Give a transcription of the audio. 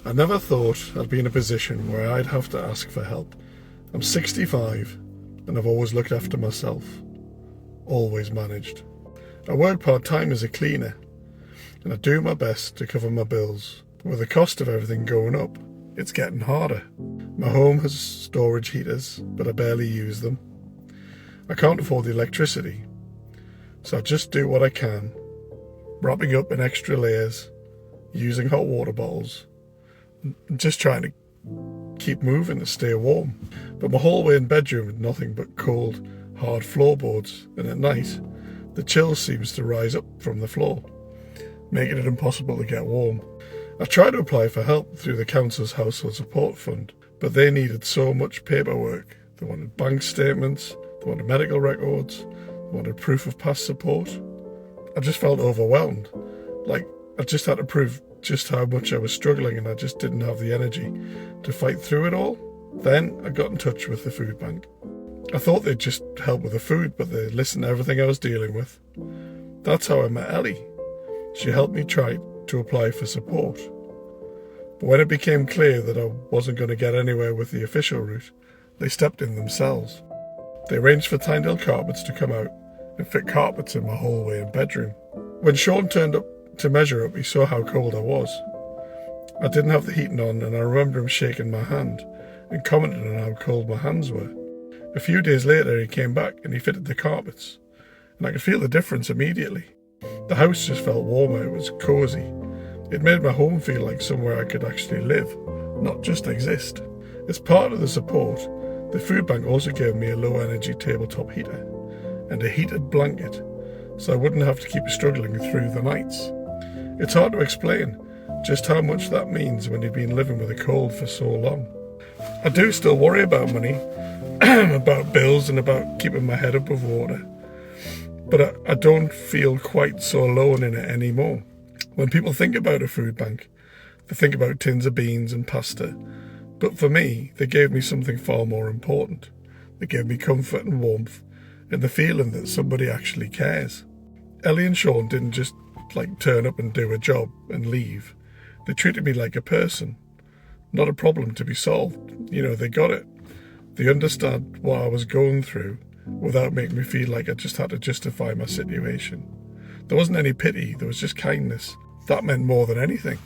I never thought I'd be in a position where I'd have to ask for help. I'm 65 and I've always looked after myself. Always managed. I work part-time as a cleaner and I do my best to cover my bills. But with the cost of everything going up, it's getting harder. My home has storage heaters, but I barely use them. I can't afford the electricity, so I just do what I can, wrapping up in extra layers, using hot water bottles, and just trying to keep moving to stay warm. But my hallway and bedroom had nothing but cold, hard floorboards, and at night, the chill seems to rise up from the floor, making it impossible to get warm. I tried to apply for help through the council's household support fund, but they needed so much paperwork. They wanted bank statements, they wanted medical records, they wanted proof of past support. I just felt overwhelmed, like I just had to prove just how much I was struggling and I just didn't have the energy to fight through it all. Then I got in touch with the food bank. I thought they'd just help with the food, but they listened to everything I was dealing with. That's how I met Ellie. She helped me try to apply for support. But when it became clear that I wasn't going to get anywhere with the official route, they stepped in themselves. They arranged for Tyndale Carpets to come out and fit carpets in my hallway and bedroom. When Sean turned up to measure up, he saw how cold I was. I didn't have the heating on and I remember him shaking my hand and commenting on how cold my hands were. A few days later he came back and he fitted the carpets and I could feel the difference immediately. The house just felt warmer, it was cosy. It made my home feel like somewhere I could actually live, not just exist. As part of the support, the food bank also gave me a low energy tabletop heater and a heated blanket so I wouldn't have to keep struggling through the nights. It's hard to explain just how much that means when you've been living with a cold for so long. I do still worry about money, about bills and about keeping my head above water, but I don't feel quite so alone in it anymore. When people think about a food bank, they think about tins of beans and pasta, but for me, they gave me something far more important. They gave me comfort and warmth and the feeling that somebody actually cares. Ellie and Sean didn't just turn up and do a job and leave. They treated me like a person, not a problem to be solved. They got it. They understand what I was going through without making me feel like I just had to justify my situation. There wasn't any pity, there was just kindness. That meant more than anything.